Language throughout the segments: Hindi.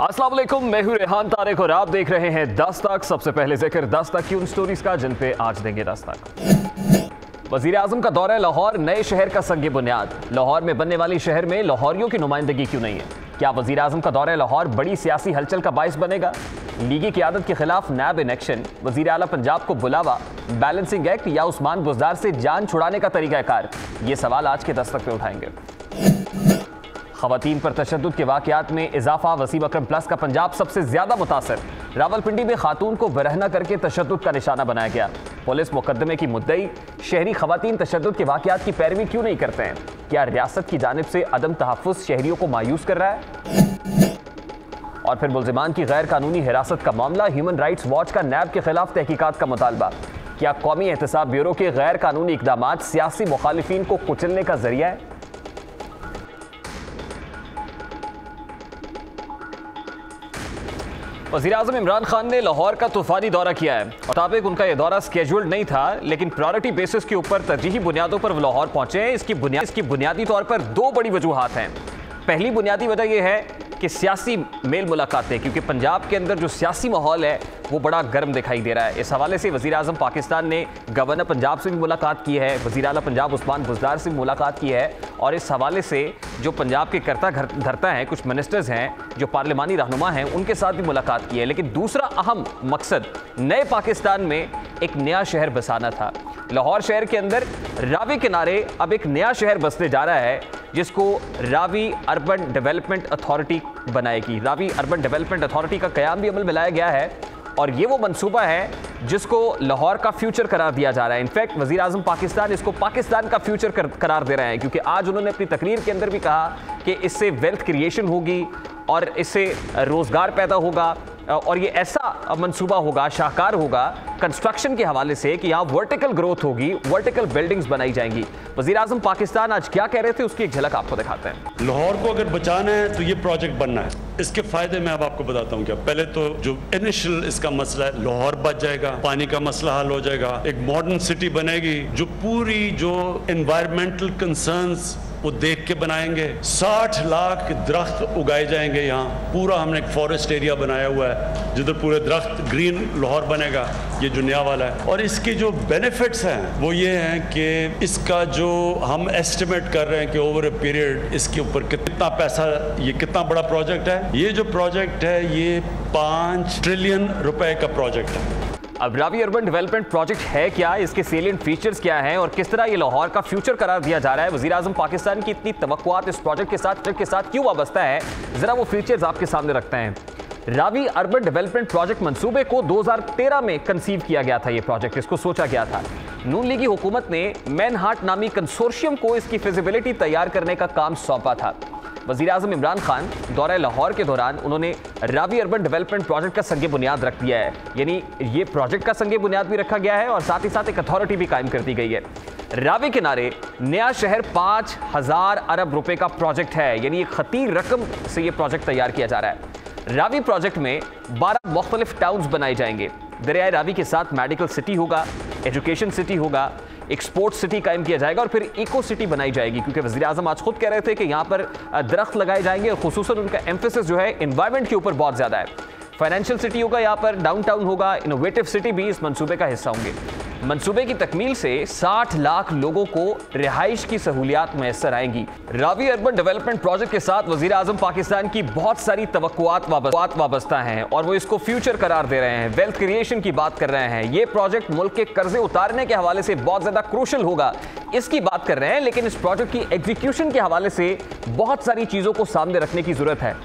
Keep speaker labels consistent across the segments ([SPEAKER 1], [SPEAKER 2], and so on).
[SPEAKER 1] अस्सलाम वालेकुम, मैं हूं रेहान तारिक और आप देख रहे हैं 10 तक। सबसे पहले जिक्र 10 तक की उन स्टोरीज का जिन पे आज देंगे 10 तक। वजीर आजम का दौरा लाहौर, नए शहर का संग बुनियाद। लाहौर में बनने वाली शहर में लाहौरियों की नुमाइंदगी क्यों नहीं है? क्या वजीर आजम का दौरा लाहौर बड़ी सियासी हलचल का बाइस बनेगा? लीगी क़यादत के खिलाफ नैब इन एक्शन, वजीर आला पंजाब को बुलावा, बैलेंसिंग एक्ट या उस्मान बुज़दार से जान छुड़ाने का तरीक़ाकार? ये सवाल आज के 10 तक पे उठाएंगे। ख़वातीन पर तशद्दुद के वाक़यात में इजाफा, वसीम अकरम प्लस का पंजाब सबसे ज्यादा मुतासर। रावलपिंडी में खातून को बरहना करके तशद्दुद का निशाना बनाया गया। पुलिस मुकदमे की मुद्दई, शहरी ख़वातीन तशद्दुद के वाक़यात की पैरवी क्यों नहीं करते हैं? क्या रियासत की जानिब से अदम तहफ़्फ़ुज़ शहरियों को मायूस कर रहा है? और फिर मुल्ज़िमान की गैर कानूनी हिरासत का मामला, ह्यूमन राइट्स वॉच का नैब के खिलाफ तहकीकात का मुतालबा। क्या कौमी एहतसाब ब्यूरो के गैर कानूनी इक़दामात सियासी मुखालिफिन को कुचलने का जरिया है? वज़ीर आज़म इमरान खान ने लाहौर का तूफ़ानी दौरा किया है। मुताबिक उनका यह दौरा स्केड्यूल्ड नहीं था, लेकिन प्रायोरिटी बेसिस के ऊपर तरजीही बुनियादों पर वो लाहौर पहुंचे हैं। इसकी बुनियादी तौर पर दो बड़ी वजूहात हैं। पहली बुनियादी वजह यह है कि सियासी मेल मुलाकातें, क्योंकि पंजाब के अंदर जो सियासी माहौल है वो बड़ा गर्म दिखाई दे रहा है। इस हवाले से वज़ीर आज़म पाकिस्तान ने गवर्नर पंजाब से भी मुलाकात की है, वज़ीर आला पंजाब उस्मान बुज़दार से भी मुलाकात की है, और इस हवाले से जो पंजाब के करता धरता हैं, कुछ मिनिस्टर्स हैं जो पार्लिमानी रहनुमा हैं, उनके साथ भी मुलाकात की है। लेकिन दूसरा अहम मकसद नए पाकिस्तान में एक नया शहर बसाना था। लाहौर शहर के अंदर रावी किनारे अब एक नया शहर बसने जा रहा है, जिसको रावी अर्बन डेवलपमेंट अथॉरिटी बनाएगी। रावी अर्बन डेवलपमेंट अथॉरिटी का क़याम भी अमल में लाया गया है, और ये वो मंसूबा है जिसको लाहौर का फ्यूचर करार दिया जा रहा है। इनफैक्ट वज़ीर आज़म पाकिस्तान इसको पाकिस्तान का फ्यूचर करार दे रहे हैं, क्योंकि आज उन्होंने अपनी तकरीर के अंदर भी कहा कि इससे वेल्थ क्रिएशन होगी और इससे रोज़गार पैदा होगा, और ये ऐसा मंसूबा होगा, शाहकार होगा कंस्ट्रक्शन के हवाले से कि यहाँ वर्टिकल ग्रोथ होगी, वर्टिकल बिल्डिंग्स बनाई जाएंगी। वज़ीर आज़म पाकिस्तान आज क्या कह रहे थे, उसकी एक झलक आपको दिखाते हैं।
[SPEAKER 2] लाहौर को अगर बचाना है तो ये प्रोजेक्ट बनना है। इसके फायदे मैं अब आपको बताता हूँ। क्या पहले तो जो इनिशियल इसका मसला है, लाहौर बच जाएगा, पानी का मसला हल हो जाएगा, एक मॉडर्न सिटी बनेगी जो पूरी जो एनवायरमेंटल कंसर्न्स वो देख के बनाएंगे। 60 लाख दरख्त उगाए जाएंगे यहाँ। पूरा हमने एक फॉरेस्ट एरिया बनाया हुआ है जिधर पूरे दरख्त ग्रीन लाहौर बनेगा, ये जो नया वाला है। और इसके जो बेनिफिट्स हैं वो ये हैं कि इसका जो हम एस्टिमेट कर रहे हैं कि ओवर ए पीरियड इसके ऊपर कितना पैसा, ये कितना बड़ा प्रोजेक्ट है। ये जो प्रोजेक्ट है ये 5 ट्रिलियन रुपए का प्रोजेक्ट है।
[SPEAKER 1] अब रावी अर्बन डेवलपमेंट प्रोजेक्ट है क्या, इसके सेलिएंट फीचर्स क्या हैं, और किस तरह ये लाहौर का फ्यूचर करार दिया जा रहा है? वज़ीर आज़म पाकिस्तान की इतनी तवक्कुआत इस प्रोजेक्ट के साथ क्यों वाबस्ता है, जरा वो फीचर्स आपके सामने रखते हैं। रावी अर्बन डेवलपमेंट प्रोजेक्ट मंसूबे को 2013 में कंसीव किया गया था। ये प्रोजेक्ट, इसको सोचा गया था। नून लीगी हुकूमत ने मैनहाट नामी कंसोर्शियम को इसकी फिजिबिलिटी तैयार करने का काम सौंपा था। वज़ीर आज़म इमरान खान दौरे लाहौर के दौरान उन्होंने रावी अर्बन डेवलपमेंट प्रोजेक्ट का संग बुनियाद रख दिया है, यानी ये प्रोजेक्ट का संग बुनियाद भी रखा गया है और साथ ही साथ एक अथॉरिटी भी कायम कर दी गई है। रावी किनारे नया शहर 5000 अरब रुपए का प्रोजेक्ट है, यानी एक खतीर रकम से ये प्रोजेक्ट तैयार किया जा रहा है। रावी प्रोजेक्ट में 12 मुख्तलिफ टाउन्स बनाए जाएंगे। दरियाए रावी के साथ मेडिकल सिटी होगा, एजुकेशन सिटी होगा, एक स्पोर्ट्स सिटी कायम किया जाएगा, और फिर इको सिटी बनाई जाएगी, क्योंकि वज़ीर आज़म आज खुद कह रहे थे कि यहाँ पर दरख्त लगाए जाएंगे, और खुसूसन उनका एम्फेसिस जो है एनवायरनमेंट के ऊपर बहुत ज़्यादा है। फाइनेंशियल सिटी होगा यहाँ पर, डाउनटाउन होगा, इनोवेटिव सिटी भी इस मंसूबे का हिस्सा होंगे। मंसूबे की तकमील से 60 लाख लोगों को रिहाइश की सहूलियात मैसर आएंगी। रावी अर्बन डेवलपमेंट प्रोजेक्ट के साथ वज़ीर आज़म पाकिस्तान की बहुत सारी तवक्कुआत वाबस्ता हैं, और वो इसको फ्यूचर करार दे रहे हैं, वेल्थ क्रिएशन की बात कर रहे हैं। ये प्रोजेक्ट मुल्क के कर्जे उतारने के हवाले से बहुत ज़्यादा क्रूशल होगा, इसकी बात कर रहे हैं। लेकिन इस प्रोजेक्ट की एग्जीक्यूशन के हवाले से बहुत सारी चीज़ों को सामने रखने की ज़रूरत है।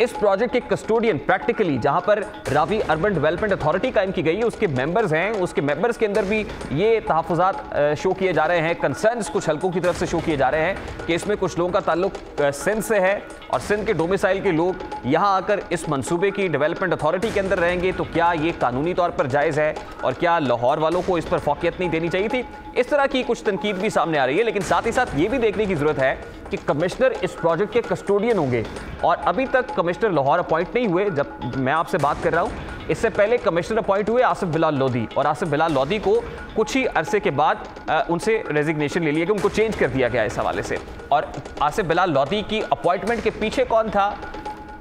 [SPEAKER 1] इस प्रोजेक्ट के कस्टोडियन प्रैक्टिकली जहां पर रावी अर्बन डेवलपमेंट अथॉरिटी कायम की गई है, उसके मेंबर्स हैं, उसके मेंबर्स के अंदर भी ये तहफ़्फ़ुज़ात शो किए जा रहे हैं, कंसर्न्स कुछ हलकों की तरफ से शो किए जा रहे हैं कि इसमें कुछ लोगों का ताल्लुक सिंध से है, और सिंध के डोमिसाइल के लोग यहाँ आकर इस मंसूबे की डेवलपमेंट अथॉरिटी के अंदर रहेंगे, तो क्या ये कानूनी तौर पर जायज़ है, और क्या लाहौर वालों को इस पर फ़ौक़ियत नहीं देनी चाहिए थी? इस तरह की कुछ तनकीद भी सामने आ रही है। लेकिन साथ ही साथ ये भी देखने की ज़रूरत है कि कमिश्नर इस प्रोजेक्ट के कस्टोडियन होंगे, और अभी तक कमिश्नर लाहौर अपॉइंट नहीं हुए। जब मैं आपसे बात कर रहा हूँ, इससे पहले कमिश्नर अपॉइंट हुए आसिफ बिलाल लोधी, और आसिफ बिलाल लोधी को कुछ ही अरसे के बाद उनसे रेजिग्नेशन ले लिया गया, उनको चेंज कर दिया गया इस हवाले से। और आसिफ बिलाल लोधी की अपॉइंटमेंट के पीछे कौन था,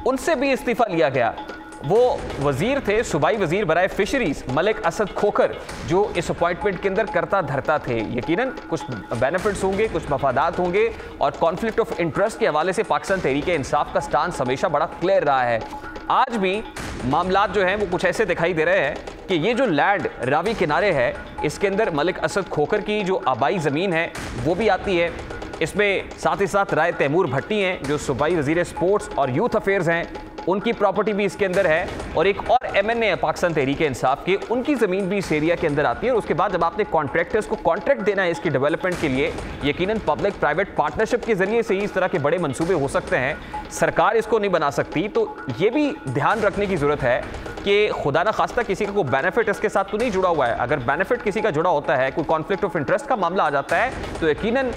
[SPEAKER 1] उनसे भी इस्तीफा लिया गया। वो वजीर थे, सूबाई वजीर बराए फिशरीज मलिक असद खोखर, जो इस अपॉइंटमेंट के अंदर करता धरता थे। यकीनन कुछ बेनिफिट्स होंगे, कुछ मफादात होंगे, और कॉन्फ्लिक्ट ऑफ इंटरेस्ट के हवाले से पाकिस्तान तहरीक इंसाफ का स्टांस हमेशा बड़ा क्लियर रहा है। आज भी मामलात जो हैं वो कुछ ऐसे दिखाई दे रहे हैं कि ये जो लैंड रावी किनारे है, इसके अंदर मलिक असद खोखर की जो आबाई ज़मीन है वो भी आती है। इसमें साथ ही साथ राय तैमूर भट्टी हैं, जो सूबाई वजीर स्पोर्ट्स और यूथ अफेयर्स हैं, उनकी प्रॉपर्टी भी इसके अंदर है। और एक और MNA है पाकिस्तान तहरीक इंसाफ के, उनकी ज़मीन भी इस एरिया के अंदर आती है। और उसके बाद जब आपने कॉन्ट्रैक्टर्स को कॉन्ट्रैक्ट देना है इसकी डेवलपमेंट के लिए, यकीनन पब्लिक प्राइवेट पार्टनरशिप के जरिए से ही इस तरह के बड़े मंसूबे हो सकते हैं। सरकार इसको नहीं बना सकती। तो ये भी ध्यान रखने की ज़रूरत है कि खुदा ना खास्ता किसी का कोई बेनिफिट इसके साथ तो नहीं जुड़ा हुआ है। अगर बेनिफिट किसी का जुड़ा होता है, कोई कॉन्फ्लिक्ट ऑफ इंटरेस्ट का मामला आ जाता है, तो यकीनन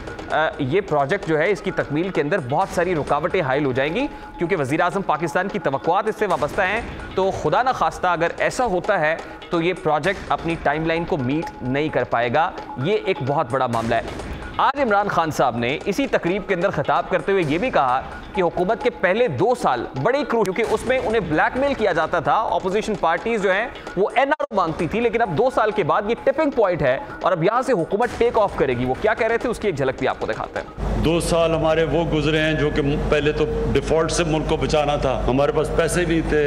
[SPEAKER 1] ये प्रोजेक्ट जो है इसकी तकमील के अंदर बहुत सारी रुकावटें हाइल हो जाएंगी, क्योंकि वज़ीर आज़म पाकिस्तान की तवक्कुआत इससे वाबस्ता हैं। तो खुदा ना खास्ता अगर ऐसा होता है तो ये प्रोजेक्ट अपनी टाइमलाइन को मीट नहीं कर पाएगा। ये एक बहुत बड़ा मामला है। आज इमरान खान साहब ने इसी तकरीब के अंदर खिताब करते हुए ये भी कहा कि हुकूमत के पहले 2 साल बड़े क्रूर, क्योंकि उसमें उन्हें ब्लैकमेल किया जाता था। ऑपोजिशन पार्टीज जो हैं वो NRO मांगती थी, लेकिन अब 2 साल के बाद ये टिपिंग पॉइंट है और अब यहां से हुकूमत टेक ऑफ करेगी। वो क्या कह रहे थे उसकी एक झलक भी आपको दिखाते हैं।
[SPEAKER 2] 2 साल हमारे वो गुजरे हैं जो कि पहले तो डिफॉल्ट से मुल्क को बचाना था, हमारे पास पैसे नहीं थे,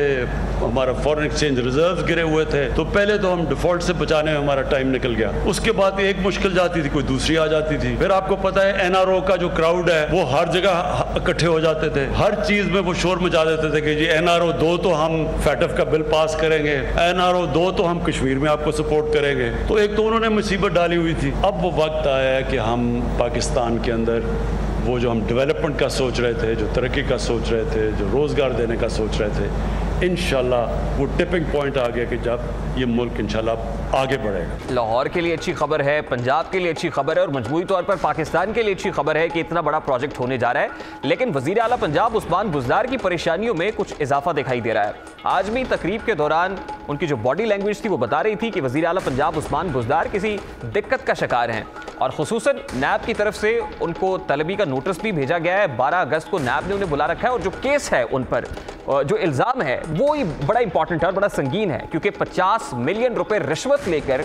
[SPEAKER 2] हमारा फॉरेन एक्सचेंज रिजर्व गिरे हुए थे, तो पहले तो हम डिफॉल्ट से बचाने में हमारा टाइम निकल गया। उसके बाद एक मुश्किल जाती थी, कोई दूसरी आ जाती थी। फिर आपको पता है NRO का जो क्राउड है वो हर जगह इकट्ठे हो जाते थे, हर चीज में वो शोर मचा देते थे कि जी NRO 2 तो हम फैटफ का बिल पास करेंगे, NRO 2 तो हम कश्मीर में आपको सपोर्ट करेंगे। तो एक तो उन्होंने मुसीबत डाली हुई थी। अब वो वक्त आया है कि हम पाकिस्तान के अंदर वो जो हम डेवलपमेंट का सोच रहे थे, जो तरक्की का सोच रहे थे, जो रोज़गार देने का सोच रहे थे, इंशाल्लाह वो टिपिंग पॉइंट आ गया कि जब ये मुल्क इंशाल्लाह आगे बढ़ेगा।
[SPEAKER 1] लाहौर के लिए अच्छी खबर है, पंजाब के लिए अच्छी खबर है, और मजमूई तौर पर पाकिस्तान के लिए अच्छी खबर है कि इतना बड़ा प्रोजेक्ट होने जा रहा है। लेकिन वज़ीर आला पंजाब उस्मान बुज़दार की परेशानियों में कुछ इजाफा दिखाई दे रहा है। आज भी तकरीब के दौरान उनकी जो बॉडी लैंग्वेज थी वो बता रही थी कि वज़ीर आला पंजाब उस्मान बुज़दार किसी दिक्कत का शिकार हैं, और खुसूसन नैब की तरफ से उनको तलबी का नोटिस भी भेजा गया है। 12 अगस्त को नैब ने उन्हें बुला रखा है, और जो केस है उन पर, जो इल्ज़ाम है वो ही बड़ा इंपॉर्टेंट है और बड़ा संगीन है, क्योंकि 50 मिलियन रुपए रिश्वत लेकर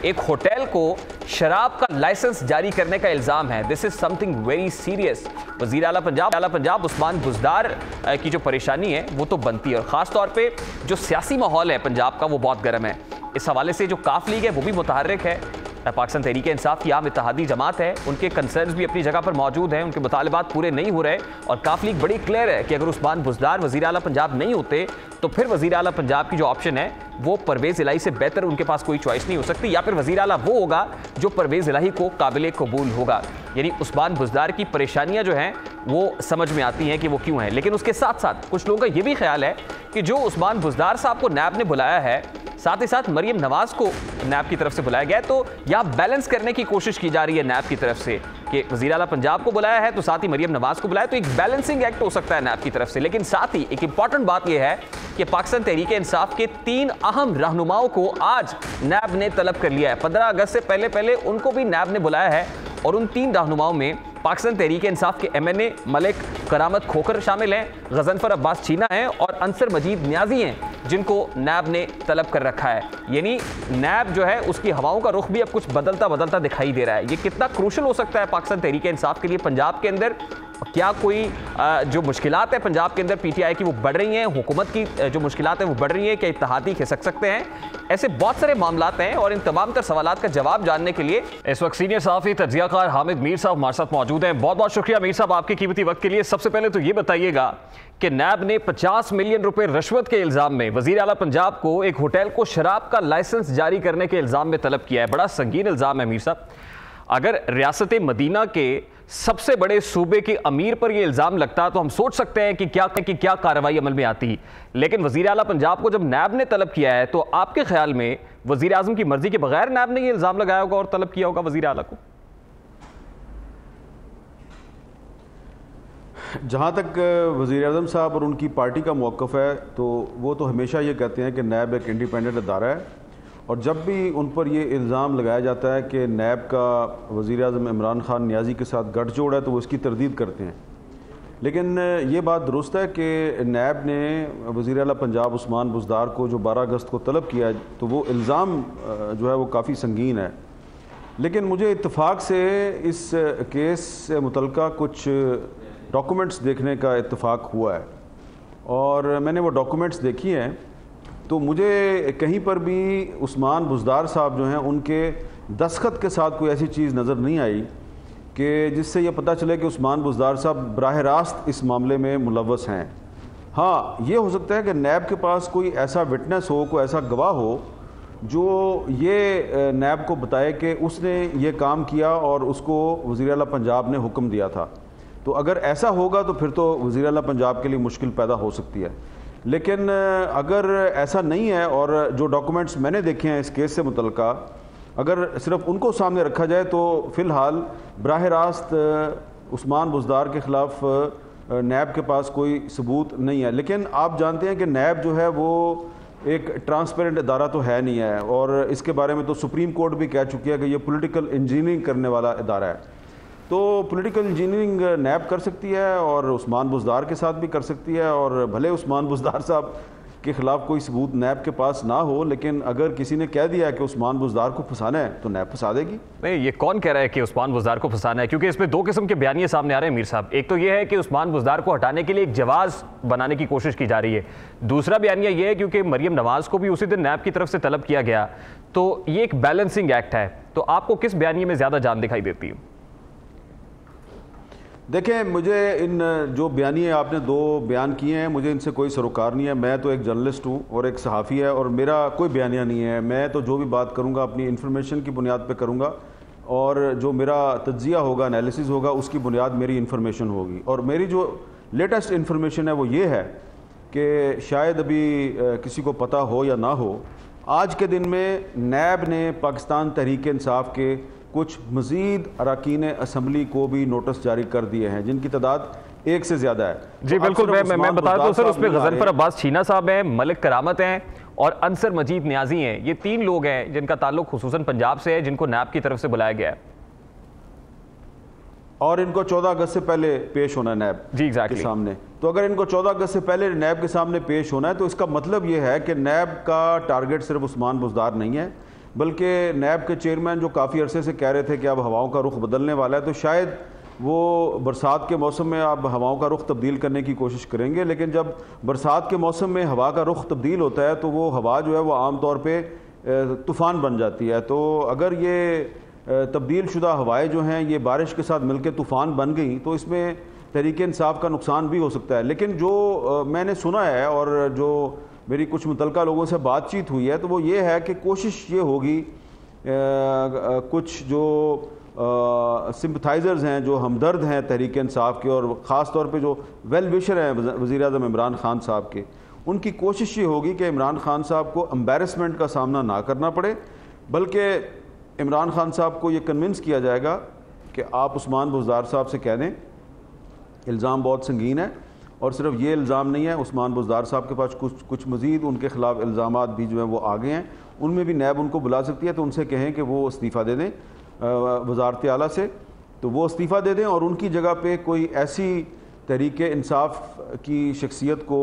[SPEAKER 1] एक होटल को शराब का लाइसेंस जारी करने का इल्ज़ाम है। This is something very serious. वज़ीर आला पंजाब उस्मान बुज़दार की जो परेशानी है वो तो बनती है, और ख़ास तौर पे जो सियासी माहौल है पंजाब का वो बहुत गर्म है। इस हवाले से जो काफ लीग है वो भी मुतहर्रिक है। पाकिस्तान तहरीक इंसाफ की आम इत्तेहादी जमात है, उनके कंसर्न्स भी अपनी जगह पर मौजूद हैं, उनके मुतालबात पूरे नहीं हो रहे, और काफ लीग बड़ी क्लियर है कि अगर उस्मान बुज़दार वज़ीर आला पंजाब नहीं होते तो फिर वज़ीर आला पंजाब की जो ऑप्शन है वो परवेज़ इलाही से बेहतर उनके पास कोई चॉइस नहीं हो सकती, या फिर वज़ीर आला वो होगा जो परवेज़ इलाही को काबिल कबूल होगा। यानी उस्मान बुज़दार की परेशानियां जो हैं वो समझ में आती हैं कि वो क्यों हैं। लेकिन उसके साथ साथ कुछ लोगों का ये भी ख्याल है कि जो उस्मान बुज़दार साहब को नैब ने बुलाया है, साथ ही साथ मरियम नवाज को नैब की तरफ से बुलाया गया, तो यह बैलेंस करने की कोशिश की जा रही है नैब की तरफ से कि वज़ीर आला पंजाब को बुलाया है तो साथ ही मरियम नवाज को बुलाया, तो एक बैलेंसिंग एक्ट हो सकता है नैब की तरफ से। लेकिन साथ ही एक इंपॉर्टेंट बात यह है कि पाकिस्तान तहरीक इंसाफ के 3 अहम रहनुमाओं को आज नैब ने तलब कर लिया है। 15 अगस्त से पहले उनको भी नैब ने बुलाया है, और उन 3 रहनुमाओं में पाकिस्तान तहरीक इंसाफ के MNA मलिक करामत खोखर शामिल हैं, गजनफर अब्बास चीना हैं, और अंसर मजीद न्याजी हैं, जिनको नैब ने तलब कर रखा है। यानी नैब जो है उसकी हवाओं का रुख भी अब कुछ बदलता दिखाई दे रहा है। ये कितना क्रूशल हो सकता है पाकिस्तान तहरीक इंसाफ के लिए पंजाब के अंदर? क्या कोई जो मुश्किलात है पंजाब के अंदर PTI की वो बढ़ रही हैं, हुकूमत की जो मुश्किलात है वो बढ़ रही हैं, क्या इत्तेहादी खिसक सकते हैं? ऐसे बहुत सारे मामलात हैं, और इन तमाम तर सवालात का जवाब जानने के लिए इस वक्त सीनियर सहाफ़ी तज्ज़ियाकार हामिद मीर साहब हमारे साथ मौजूद हैं। बहुत बहुत शुक्रिया मीर साहब आपके कीमती वक्त के लिए। सबसे पहले तो ये बताइएगा कि नैब ने 50 मिलियन रुपए रिश्वत के इल्ज़ाम में वज़ीर आला पंजाब को एक होटल को शराब का लाइसेंस जारी करने के इल्ज़ाम में तलब किया है। बड़ा संगीन इल्ज़ाम है मीर साहब। अगर रियासत मदीना के सबसे बड़े सूबे के अमीर पर यह इल्ज़ाम लगता तो हम सोच सकते हैं कि क्या कार्रवाई अमल में आती, लेकिन वज़ीर आला पंजाब को जब नैब ने तलब किया है तो आपके ख्याल में वज़ीर आज़म की मर्जी के बगैर नैब ने यह इल्ज़ाम लगाया होगा और तलब किया होगा वज़ीर आला को?
[SPEAKER 3] जहाँ तक वज़ीर आज़म साहब और उनकी पार्टी का मौक़िफ़ है तो वो तो हमेशा ये कहते हैं कि नैब एक इंडिपेंडेंट अदारा है, और जब भी उन पर ये इल्ज़ाम लगाया जाता है कि नैब का वज़ीर आज़म इमरान खान न्याज़ी के साथ गठजोड़ है तो वो इसकी तरदीद करते हैं। लेकिन ये बात दुरुस्त है कि नैब ने वज़ीर आला पंजाब उस्मान बुज़दार को जो 12 अगस्त को तलब किया, तो वो इल्ज़ाम जो है वो काफ़ी संगीन है। लेकिन मुझे इत्तफ़ाक़ से इस केस से मुतल्लिक़ कुछ डॉक्यूमेंट्स देखने का इत्तफ़ाक़ हुआ है और मैंने वो डॉक्यूमेंट्स देखी हैं, तो मुझे कहीं पर भी उस्मान बुज़दार साहब जो हैं उनके दस्तखत के साथ कोई ऐसी चीज़ नज़र नहीं आई कि जिससे ये पता चले कि उस्मान बुज़दार साहब बराह रास्त इस मामले में मुलव्वस हैं। हाँ, ये हो सकता है कि नैब के पास कोई ऐसा विटनेस हो, कोई ऐसा गवाह हो जो ये नैब को बताए कि उसने ये काम किया और उसको वज़ीर आला पंजाब ने हुक्म दिया था। तो अगर ऐसा होगा तो फिर तो वज़ीर आला पंजाब के लिए मुश्किल पैदा हो सकती है। लेकिन अगर ऐसा नहीं है और जो डॉक्यूमेंट्स मैंने देखे हैं इस केस से मुतल्लिक़ा, अगर सिर्फ उनको सामने रखा जाए तो फ़िलहाल बराह रास्त उस्मान बुज़दार के ख़िलाफ़ नैब के पास कोई सबूत नहीं है। लेकिन आप जानते हैं कि नैब जो है वो एक ट्रांसपेरेंट इदारा तो है नहीं है और इसके बारे में तो सुप्रीम कोर्ट भी कह चुकी है कि ये पॉलिटिकल इंजीनियरिंग करने वाला इदारा है। तो पॉलिटिकल इंजीनियरिंग नैब कर सकती है और उस्मान बुज़दार के साथ भी कर सकती है, और भले उस्मान बुज़दार साहब के ख़िलाफ़ कोई सबूत नैब के पास ना हो, लेकिन अगर किसी ने कह दिया है कि उस्मान बुज़दार को फंसाना है तो नैब फंसा देगी।
[SPEAKER 1] नहीं, ये कौन कह रहा है कि उस्मान बुज़दार को फंसाना है? क्योंकि इसमें दो किस्म के बयानिए सामने आ रहे हैं मीर साहब। एक तो ये है कि उस्मान बुज़दार को हटाने के लिए एक जवाज़ बनाने की कोशिश की जा रही है। दूसरा बयानिया ये है क्योंकि मरियम नवाज़ को भी उसी दिन नैब की तरफ से तलब किया गया, तो ये एक बैलेंसिंग एक्ट है। तो आपको किस बयानिए में ज़्यादा जान दिखाई देती है?
[SPEAKER 3] देखें, मुझे इन जो बयानिए आपने दो बयान किए हैं, मुझे इनसे कोई सरोकार नहीं है। मैं तो एक जर्नलिस्ट हूँ और एक सहाफ़ी है और मेरा कोई बयानिया नहीं है। मैं तो जो भी बात करूँगा अपनी इन्फॉर्मेशन की बुनियाद पे करूँगा और जो मेरा तज्ज़िया होगा, एनालिसिस होगा, उसकी बुनियाद मेरी इन्फॉर्मेशन होगी। और मेरी जो लेटेस्ट इन्फॉर्मेशन है वो ये है कि शायद अभी किसी को पता हो या ना हो, आज के दिन में नैब ने पाकिस्तान तहरीक इंसाफ के कुछ मज़ीद अरकान असम्बली को भी नोटिस जारी कर दिए हैं, जिनकी तादाद 1 से ज़्यादा है।
[SPEAKER 1] जी बिल्कुल, मैं बता दूं सर, उसमें गज़नफ़र अब्बास छीना साहब हैं, मलिक करामत हैं और अंसर मजीद न्याजी हैं। ये 3 लोग हैं जिनका ताल्लुक खुसूसन पंजाब से है, जिनको नैब की तरफ से बुलाया गया है
[SPEAKER 3] और इनको 14 अगस्त से पहले पेश होना है नैब के सामने। तो अगर इनको 14 अगस्त से पहले नैब के सामने पेश होना है तो इसका मतलब ये है कि नैब का टारगेट सिर्फ उस्मान बुज़दार नहीं है, बल्कि नैब के चेयरमैन जो काफ़ी अरसे से कह रहे थे कि अब हवाओं का रुख बदलने वाला है, तो शायद वो बरसात के मौसम में अब हवाओं का रुख तब्दील करने की कोशिश करेंगे। लेकिन जब बरसात के मौसम में हवा का रुख तब्दील होता है तो वो हवा जो है वो आम तौर पे तूफ़ान बन जाती है। तो अगर ये तब्दील शुदा हवाएँ जो हैं ये बारिश के साथ मिलकर तूफ़ान बन गई तो इसमें तहरीक इंसाफ का नुकसान भी हो सकता है। लेकिन जो मैंने सुना है और जो मेरी कुछ मुतल्लिका लोगों से बातचीत हुई है तो वो ये है कि कोशिश ये होगी, कुछ जो सिंपथाइज़र्स हैं, जो हमदर्द हैं तहरीक इंसाफ के और ख़ास तौर पे जो वेल विशर हैं वज़ीर आज़म इमरान खान साहब के, उनकी कोशिश ये होगी कि इमरान खान साहब को एम्बैरसमेंट का सामना ना करना पड़े, बल्कि इमरान खान साहब को ये कन्विंस किया जाएगा कि आप उस्मान बुज़दार साहब से कह दें इल्ज़ाम बहुत संगीन है और सिर्फ ये इल्ज़ाम नहीं है, उस्मान बुज़दार साहब के पास कुछ मज़ीद उनके ख़िलाफ़ इल्ज़ामात भी जो हैं वो आगे हैं, उनमें भी नैब उनको बुला सकती है। तो उनसे कहें कि वो इस्तीफ़ा दे दें वज़ारत आला से, तो वो इस्तीफ़ा दे दें और उनकी जगह पे कोई ऐसी तहरीक इंसाफ की शख्सियत को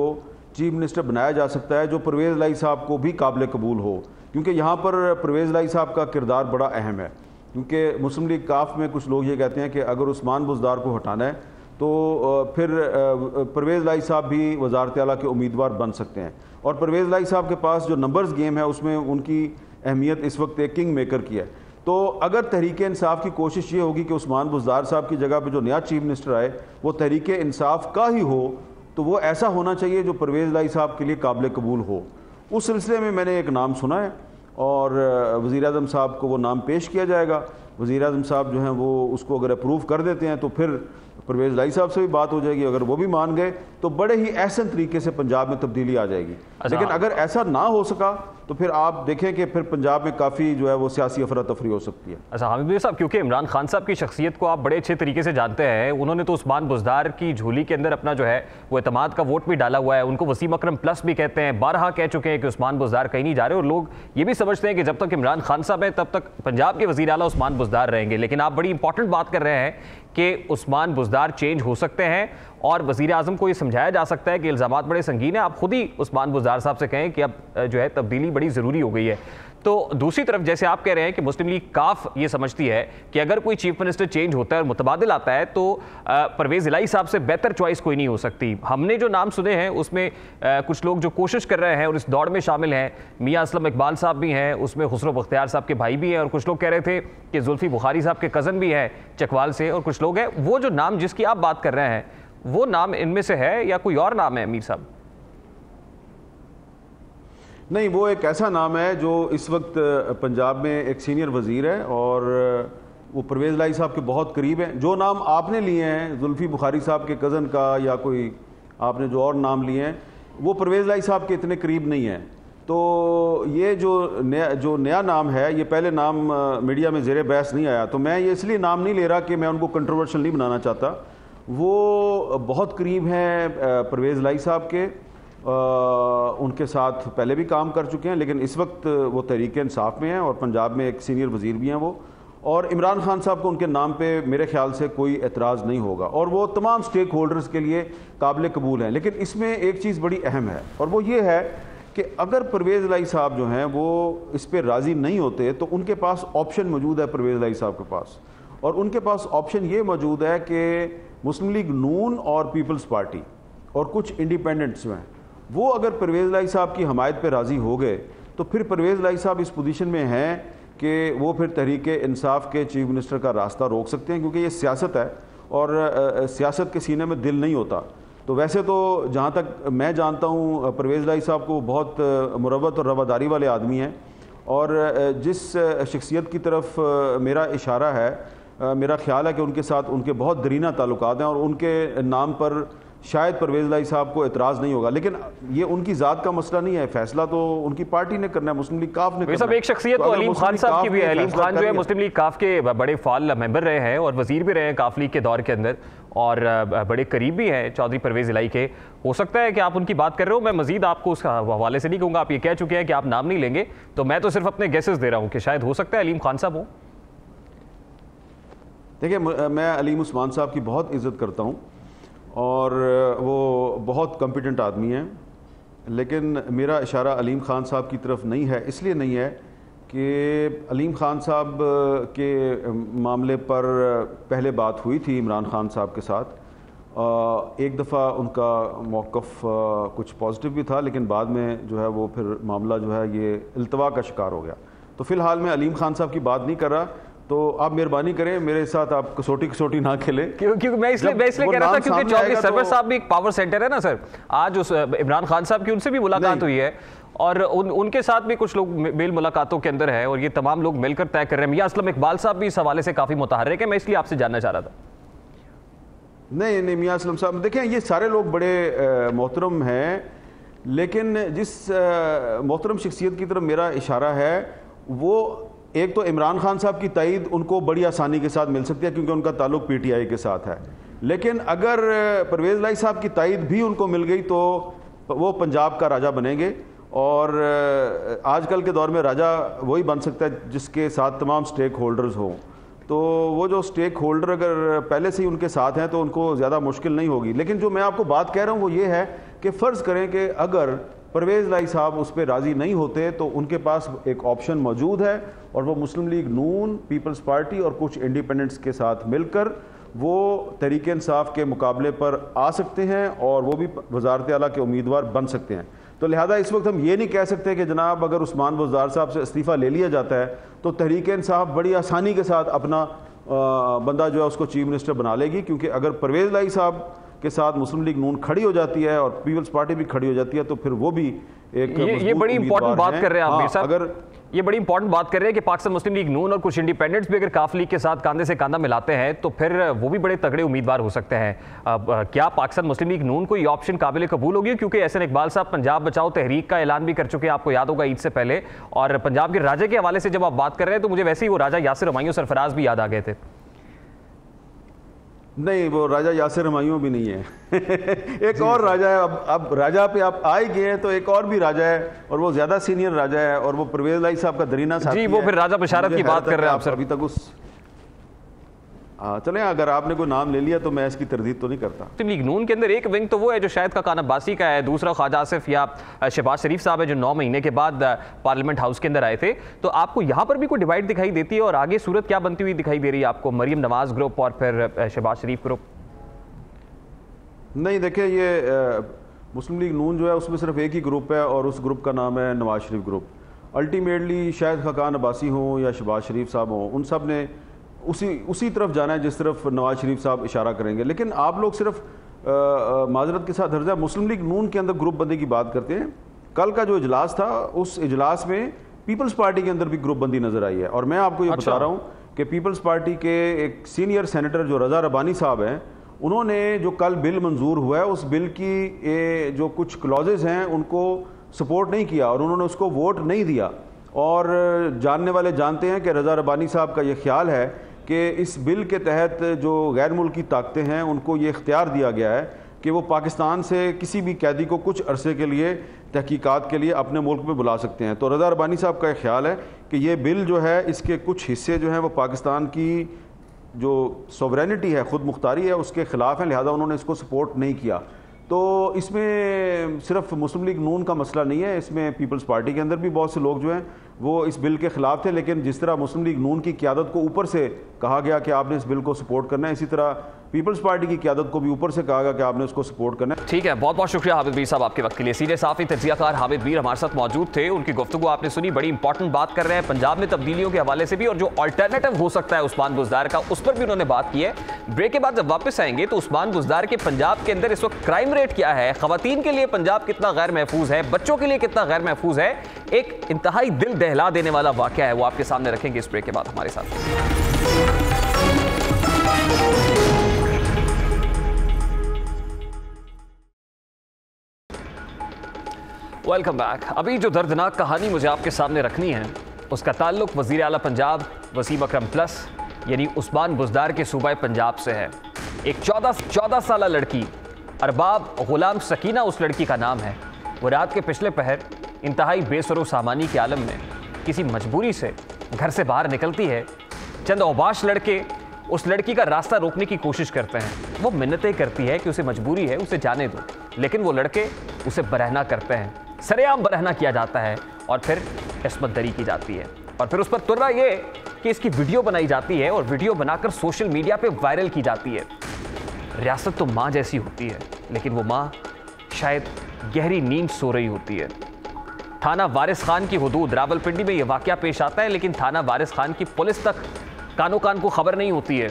[SPEAKER 3] चीफ मिनिस्टर बनाया जा सकता है जो परवेज़ लाई साहब को भी काबिल कबूल हो, क्योंकि यहाँ पर परवेज़ लाई साहब का किरदार बड़ा अहम है। क्योंकि मुस्लिम लीग काफ में कुछ लोग ये कहते हैं कि अगर उस्मान बुज़दार को हटाना है तो फिर परवेज़ लाई साहब भी वज़ारत आला के उम्मीदवार बन सकते हैं। और परवेज़ लाई साहब के पास जो नंबर्स गेम है उसमें उनकी अहमियत इस वक्त एक किंग मेकर की है। तो अगर तहरीक इंसाफ की कोशिश ये होगी कि उस्मान बुज़दार साहब की जगह पे जो नया चीफ मिनिस्टर आए वो तहरीक इंसाफ का ही हो, तो वो ऐसा होना चाहिए जो परवेज़ लाई साहब के लिए काबिल कबूल हो। उस सिलसिले में मैंने एक नाम सुना है और वज़ीर आज़म साहब को वो नाम पेश किया जाएगा। वज़ीर आज़म साहब जो हैं वो उसको अगर अप्रूव कर देते हैं तो फिर परवेज़ लाई साहब से भी बात हो जाएगी। अगर वो भी मान गए तो बड़े ही ऐसे तरीके से पंजाब में तब्दीली आ जाएगी। लेकिन अगर ऐसा ना हो सका तो फिर आप देखें कि फिर पंजाब में काफ़ी जो है वो सियासी अफरा तफरी हो सकती है।
[SPEAKER 1] अच्छा हामिद साहब, क्योंकि इमरान खान साहब की शख्सियत को आप बड़े अच्छे तरीके से जानते हैं, उन्होंने तो उस्मान बुज़दार की झोली के अंदर अपना जो है वो एतमाद का वोट भी डाला हुआ है। उनको वसीम अकरम प्लस भी कहते हैं, बारहा कह चुके हैं कि उस्मान बुज़दार कहीं नहीं जा रहे और लोग ये भी समझते हैं कि जब तक इमरान खान साहब हैं तब तक पंजाब के वज़ीर आला उस्मान बुज़दार रहेंगे। लेकिन आप बड़ी इंपॉर्टेंट बात कर रहे हैं कि उस्मान बुज़दार चेंज हो सकते हैं और वज़ीर आज़म को ये समझाया जा सकता है कि इल्ज़ामात बड़े संगीन हैं। आप खुद ही उस्मान बुज़दार साहब से कहें कि अब जो है तब्दीली बड़ी ज़रूरी हो गई है। तो दूसरी तरफ जैसे आप कह रहे हैं कि मुस्लिम लीग काफ ये समझती है कि अगर कोई चीफ मिनिस्टर चेंज होता है और मुतबादिल आता है तो परवेज़ इलाही साहब से बेहतर चॉइस कोई नहीं हो सकती। हमने जो नाम सुने हैं उसमें कुछ लोग जो कोशिश कर रहे हैं और इस दौड़ में शामिल हैं, मियां असलम इकबाल साहब भी हैं, उसमें खुसरो बख्तियार साहब के भाई भी हैं, और कुछ लोग कह रहे थे कि जुल्फी बुखारी साहब के कज़न भी हैं चकवाल से, और कुछ लोग हैं। वो जो नाम जिसकी आप बात कर रहे हैं वो नाम इनमें से है या कोई और नाम है मीर साहब?
[SPEAKER 3] नहीं, वो एक ऐसा नाम है जो इस वक्त पंजाब में एक सीनियर वज़ीर है और वो परवेज़ इलाही साहब के बहुत करीब हैं। जो नाम आपने लिए हैं जुल्फी बुखारी साहब के कज़न का या कोई आपने जो और नाम लिए हैं वो परवेज़ इलाही साहब के इतने करीब नहीं हैं। तो ये जो नया नाम है ये पहले नाम मीडिया में ज़ेरे बहस नहीं आया, तो मैं ये इसलिए नाम नहीं ले रहा कि मैं उनको कंट्रोवर्शियल नहीं बनाना चाहता। वो बहुत करीब हैं परवेज़ इलाही साहब के, उनके साथ पहले भी काम कर चुके हैं, लेकिन इस वक्त वो तहरीक इंसाफ में हैं और पंजाब में एक सीनियर वज़ीर भी हैं वो। और इमरान खान साहब को उनके नाम पे मेरे ख्याल से कोई एतराज़ नहीं होगा और वो तमाम स्टेक होल्डर्स के लिए काबिल कबूल हैं। लेकिन इसमें एक चीज़ बड़ी अहम है और वो ये है कि अगर परवेज़ इलाही साहब जो हैं वो इस पर राज़ी नहीं होते तो उनके पास ऑप्शन मौजूद है परवेज़ इलाही साहब के पास, और उनके पास ऑप्शन ये मौजूद है कि मुस्लिम लीग नून और पीपल्स पार्टी और कुछ इंडिपेंडेंट्स में वो अगर परवेज़ इलाही साहब की हमायत पर राज़ी हो गए तो फिर परवेज़ इलाही साहब इस पोजीशन में हैं कि वो फिर तहरीक इंसाफ के चीफ मिनिस्टर का रास्ता रोक सकते हैं, क्योंकि ये सियासत है और सियासत के सीने में दिल नहीं होता। तो वैसे तो जहाँ तक मैं जानता हूँ परवेज़ इलाही साहब को बहुत मुरव्वत और रवादारी वाले आदमी हैं, और जिस शख्सियत की तरफ मेरा इशारा है, मेरा ख्याल है कि उनके साथ उनके बहुत दरीना ताल्लुकात हैं और उनके नाम पर शायद परवेज़ इलाही साहब को एतराज़ नहीं होगा। लेकिन ये उनकी ज़ात का मसला नहीं है, फैसला तो उनकी पार्टी ने करना है, मुस्लिम लीग काफ ने करना है।
[SPEAKER 1] एक शख्सियत तो अलीम खान साहब की भी है। अलीम खान जो है मुस्लिम लीग काफ के बड़े फाल मेंबर रहे हैं और वजीर भी रहे हैं काफ लीग के दौर के अंदर, और बड़े करीब भी हैं चौधरी परवेज़ इलाही के। हो सकता है कि आप उनकी बात कर रहे हो, मैं मजीद आपको उस हवाले से नहीं कहूँगा, आप ये कह चुके हैं कि आप नाम नहीं लेंगे, तो मैं तो सिर्फ अपने गेसेस दे रहा हूँ कि शायद हो सकता है अलीम खान साहब हो।
[SPEAKER 3] देखिए, मैं अलीम उस्मान साहब की बहुत इज़्ज़त करता हूँ और वो बहुत कॉम्पिटेंट आदमी हैं, लेकिन मेरा इशारा अलीम खान साहब की तरफ नहीं है। इसलिए नहीं है कि अलीम खान साहब के मामले पर पहले बात हुई थी इमरान खान साहब के साथ, एक दफ़ा उनका मौक़िफ़ कुछ पॉजिटिव भी था, लेकिन बाद में जो है वो फिर मामला जो है ये इल्तवा का शिकार हो गया। तो फ़िलहाल मैं अलीम खान साहब की बात नहीं कर रहा, तो आप मेहरबानी करें मेरे साथ आप कसौटी ना खेलें।
[SPEAKER 1] क्योंकि मैं इसलिए कह रहा था क्योंकि चौधरी सरवर साहब भी एक पावर सेंटर है ना सर। आज उस इमरान खान साहब की उनसे भी मुलाकात हुई है और उनके साथ भी कुछ लोग मेल मुलाकातों के अंदर है और ये तमाम लोग मिलकर तय कर रहे हैं। मियां असलम इकबाल साहब भी इस हवाले से काफ़ी मुतहर्रिक है, मैं इसलिए आपसे जानना चाह रहा था।
[SPEAKER 3] नहीं, मियां असलम साहब देखें, ये सारे लोग बड़े मोहतरम हैं, लेकिन जिस मोहतरम शख्सियत की तरफ मेरा इशारा है वो एक तो इमरान खान साहब की तायद उनको बड़ी आसानी के साथ मिल सकती है क्योंकि उनका ताल्लुक पीटीआई के साथ है, लेकिन अगर परवेज़ इलाही साहब की तायद भी उनको मिल गई तो वो पंजाब का राजा बनेंगे। और आजकल के दौर में राजा वही बन सकता है जिसके साथ तमाम स्टेक होल्डर्स हों। तो वो जो स्टेक होल्डर अगर पहले से ही उनके साथ हैं तो उनको ज़्यादा मुश्किल नहीं होगी। लेकिन जो मैं आपको बात कह रहा हूँ वो ये है कि फ़र्ज़ करें कि अगर परवेज़ इलाही साहब उस पर राज़ी नहीं होते तो उनके पास एक ऑप्शन मौजूद है और वो मुस्लिम लीग नून, पीपल्स पार्टी और कुछ इंडिपेंडेंट्स के साथ मिलकर वो तहरीक इंसाफ के मुकाबले पर आ सकते हैं और वो भी वज़ारत आला के उम्मीदवार बन सकते हैं। तो लिहाजा इस वक्त हम ये नहीं कह सकते कि जनाब अगर उस्मान बुज़दार साहब से इस्तीफ़ा ले लिया जाता है तो तहरीक इंसाफ बड़ी आसानी के साथ अपना बंदा जो है उसको चीफ मिनिस्टर बना लेगी, क्योंकि अगर परवेज़ इलाही साहब के साथ मुस्लिम लीग नून खड़ी हो जाती है और पीपल्स पार्टी भी खड़ी हो जाती है तो फिर वो भी एक
[SPEAKER 1] ये बड़ी इंपॉर्टेंट बात कर रहे हैं आप मीर साहब।
[SPEAKER 3] अगर ये
[SPEAKER 1] बड़ी इंपॉर्टेंट बात कर रहे हैं कि पाकिस्तान मुस्लिम लीग नून और कुछ इंडिपेंडेंट्स भी अगर काफ लीग के साथ कांधे से कांधा मिलाते हैं तो फिर वो भी बड़े तगड़े उम्मीदवार हो सकते हैं। क्या पाकिस्तान मुस्लिम लीग नून को ये ऑप्शन काबिल कबूल होगी? क्योंकि एहसन इकबाल साहब पंजाब बचाओ तहरीक का ऐलान भी कर चुके हैं, आपको याद होगा ईद से पहले, और पंजाब के राजा के हवाले से जब आप बात कर रहे हैं तो मुझे वैसे ही वो राजा यासिर हुमायूं सरफराज भी याद आ गए थे।
[SPEAKER 3] नहीं, वो राजा यासिर हुमायूं भी नहीं है एक और राजा है। अब राजा पे आप आ ही गए हैं तो एक और भी राजा है और वो ज्यादा सीनियर राजा है और वो परवेज़ इलाही साहब का दरीना साथी
[SPEAKER 1] जी, वो फिर राजा बशारत की बात कर रहे हैं आप सर।
[SPEAKER 3] अभी तक उस चलें, अगर आपने कोई नाम ले लिया तो मैं इसकी तरदीद तो नहीं करता।
[SPEAKER 1] मुस्लिम लीग नून के अंदर एक विंग तो वो है जो शायद खकान अब्बासी का है, दूसरा ख्वाजा आसिफ या शहबाज शरीफ साहब है जो 9 महीने के बाद पार्लियामेंट हाउस के अंदर आए थे। तो आपको यहाँ पर भी कोई डिवाइड दिखाई देती है और आगे सूरत क्या बनती हुई दिखाई दे रही है आपको, मरीम नवाज ग्रुप और फिर शहबाज शरीफ ग्रुप?
[SPEAKER 3] नहीं, देखिए ये मुस्लिम लीग नून जो है उसमें सिर्फ एक ही ग्रुप है और उस ग्रुप का नाम है नवाज शरीफ ग्रुप। अल्टीमेटली शायद खकान अब्बासी हों या शहबाज शरीफ साहब हों, उन सब ने उसी तरफ जाना है जिस तरफ नवाज शरीफ साहब इशारा करेंगे। लेकिन आप लोग सिर्फ माजरत के साथ हर्जा मुस्लिम लीग नून के अंदर ग्रुप बंदी की बात करते हैं। कल का जो इजलास था उस इजलास में पीपल्स पार्टी के अंदर भी ग्रुप बंदी नजर आई है। और मैं आपको ये बता रहा हूँ कि पीपल्स पार्टी के एक सीनियर सेनेटर जो रजा रबानी साहब हैं, उन्होंने जो कल बिल मंजूर हुआ है उस बिल की जो कुछ क्लॉजेज हैं उनको सपोर्ट नहीं किया और उन्होंने उसको वोट नहीं दिया। और जानने वाले जानते हैं कि रजा रबानी साहब का ये ख्याल है कि इस बिल के तहत जो गैर मुल्की ताकतें हैं उनको ये इख्तियार दिया गया है कि वो पाकिस्तान से किसी भी कैदी को कुछ अरसे के लिए तहकीकात के लिए अपने मुल्क में बुला सकते हैं। तो रजा रबानी साहब का ख्याल है कि ये बिल जो है इसके कुछ हिस्से जो हैं वो पाकिस्तान की जो सॉवरेनिटी है, खुद मुख्तारी है, उसके ख़िलाफ़ हैं, लिहाजा उन्होंने इसको सपोर्ट नहीं किया। तो इसमें सिर्फ मुस्लिम लीग नून का मसला नहीं है, इसमें पीपल्स पार्टी के अंदर भी बहुत से लोग जो हैं वो इस बिल के ख़िलाफ़ थे। लेकिन जिस तरह मुस्लिम लीग नून की क़यादत को ऊपर से कहा गया कि आपने इस बिल को सपोर्ट करना है, इसी तरह पीपल्स पार्टी की क़यादत को भी ऊपर से कहा गया कि आपने उसको सपोर्ट करना है।
[SPEAKER 1] ठीक है, बहुत बहुत शुक्रिया हामिद मीर साहब आपके वक्त के लिए। सीनियर सहाफ़ी तज्ज़ियाकार हामिद मीर हमारे साथ मौजूद थे, उनकी गुफ्तगू आपने सुनी, बड़ी इंपॉर्टेंट बात कर रहे हैं पंजाब में तब्दीलियों के हवाले से भी और जो अल्टरनेटिव हो सकता है उस्मान बुज़दार का, उस पर भी उन्होंने बात की है। ब्रेक के बाद जब वापस आएंगे तो उस्मान बुज़दार के पंजाब के अंदर इस वक्त क्राइम रेट क्या है, ख़वातीन के लिए पंजाब कितना गैर महफूज है, बच्चों के लिए कितना गैर महफूज है, एक इंतहाई दिल दहला देने वाला वाक़या है, वो आपके सामने रखेंगे इस ब्रेक के बाद हमारे साथ। Welcome back. अभी जो दर्दनाक कहानी मुझे आपके सामने रखनी है उसका ताल्लुक वज़ीर आला पंजाब वसीम अकरम प्लस यानी उस्मान बुज़दार के सूबा पंजाब से है। एक 14 साल लड़की अरबाब गुलाम सकीना उस लड़की का नाम है। वो रात के पिछले पहर इंतहाई बेसरो सामानी के आलम में किसी मजबूरी से घर से बाहर निकलती है। चंद औबाश लड़के उस लड़की का रास्ता रोकने की कोशिश करते हैं। वो मिन्नतें करती है कि उसे मजबूरी है, उसे जाने दो, लेकिन वो लड़के उसे बरहना करते हैं, सरेआम बरहना किया जाता है और फिर इस्मत दरी की जाती है। और फिर उस पर तुर्रा ये कि इसकी वीडियो बनाई जाती है और वीडियो बनाकर सोशल मीडिया पे वायरल की जाती है। रियासत तो माँ जैसी होती है, लेकिन वो माँ शायद गहरी नींद सो रही होती है। थाना वारिस खान की हुदूद रावलपिंडी में ये वाक़या पेश आता है, लेकिन थाना वारिस खान की पुलिस तक कानो कान को खबर नहीं होती है।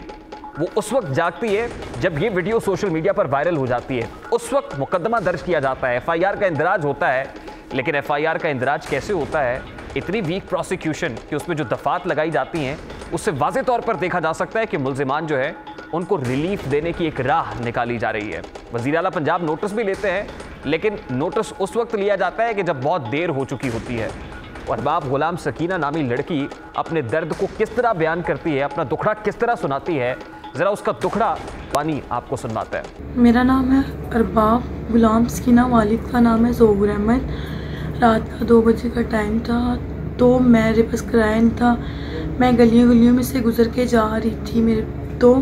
[SPEAKER 1] वो उस वक्त जागती है जब ये वीडियो सोशल मीडिया पर वायरल हो जाती है। उस वक्त मुकदमा दर्ज किया जाता है, FIR का इंदराज होता है। लेकिन FIR का इंदराज कैसे होता है? इतनी वीक प्रोसिक्यूशन कि उसमें जो दफात लगाई जाती हैं उससे वाज़े तौर पर देखा जा सकता है कि मुल्ज़िमान जो है उनको रिलीफ देने की एक राह निकाली जा रही है। वज़ीर आला पंजाब नोटिस भी लेते हैं, लेकिन नोटिस उस वक्त लिया जाता है कि जब बहुत देर हो चुकी होती है। और अरबाब गुलाम सकीना नामी लड़की अपने दर्द को किस तरह बयान करती है, अपना दुखड़ा किस तरह सुनाती है, ज़रा उसका दुखड़ा पानी आपको सुनवाता है।
[SPEAKER 4] मेरा नाम है अरबाब गुलाम सकीना, वालिद का नाम है ज़ोहर अहमद। रात का 2 बजे का टाइम था, तो मैं रिवर्स क्राइम था, मैं गलियों में से गुजर के जा रही थी। मेरे तो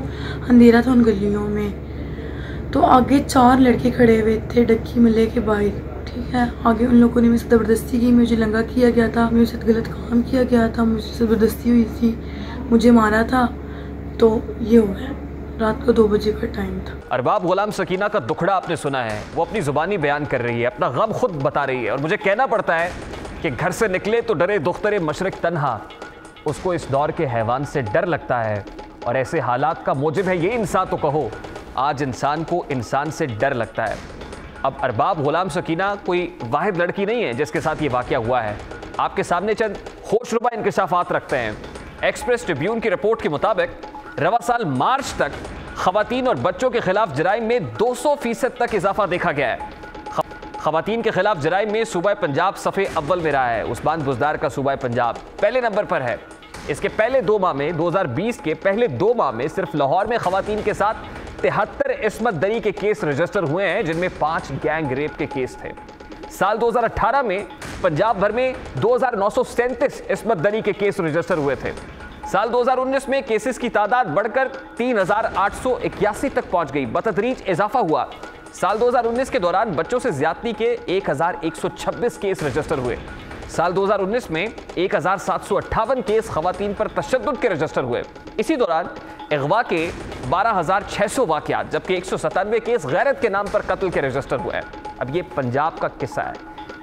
[SPEAKER 4] अंधेरा था उन गलियों में, तो आगे 4 लड़के खड़े हुए थे डक्की मल्ले के बाहर, ठीक है। आगे उन लोगों ने मुझसे ज़बरदस्ती की, मुझे लंगा किया गया था, मुझसे गलत काम किया गया था, मुझसे ज़बरदस्ती हुई थी, मुझे मारा था। तो ये हुआ है, रात को 2 बजे का टाइम था।
[SPEAKER 1] अरबाब गुलाम सकीना का दुखड़ा आपने सुना है, वो अपनी ज़ुबानी बयान कर रही है, अपना गम खुद बता रही है। और मुझे कहना पड़ता है कि घर से निकले तो डरे दुख्तरे मशरक तन्हा, उसको इस दौर के हैवान से डर लगता है। और ऐसे हालात का मौजिब है ये इंसान, तो कहो आज इंसान को इंसान से डर लगता है। अब अरबाब गुलाम सकीना कोई वाहिद लड़की नहीं है जिसके साथ ये वाक़या हुआ है। आपके सामने चंद होशरुबा इंकशाफात रखते हैं। एक्सप्रेस ट्रिब्यून की रिपोर्ट के मुताबिक रवा साल मार्च तक ख़वातीन और बच्चों के खिलाफ जराइम में 200% तक इजाफा देखा गया है। ख़वातीन के खिलाफ जराइम में सूबा पंजाब सफ़े अव्वल में रहा है। उस्मान बुज़दार का सूबा पंजाब पहले नंबर पर है। इसके पहले 2 माह में 2020 के पहले 2 माह में सिर्फ लाहौर में ख़वातीन के साथ 73 इस्मत दरी के केस रजिस्टर हुए हैं, जिनमें 5 गैंग रेप के केस थे। साल 2018 में पंजाब भर में 2937 इस्मत दरी के केस रजिस्टर हुए थे। साल 2019 में केसेस की तादाद बढ़कर 3,881 तक पहुंच गई, बतदरीज इजाफा हुआ। साल 2019 के दौरान बच्चों से ज्यादती के 1,126 केस रजिस्टर हुए। साल 2019 में 1,758 केस खवातीन पर तशद्दुद के रजिस्टर हुए। इसी दौरान अगवा के 12,600 वाकयात, जबकि 197 केस गैरत के नाम पर कत्ल के रजिस्टर हुए हैं। अब ये पंजाब का किस्सा है,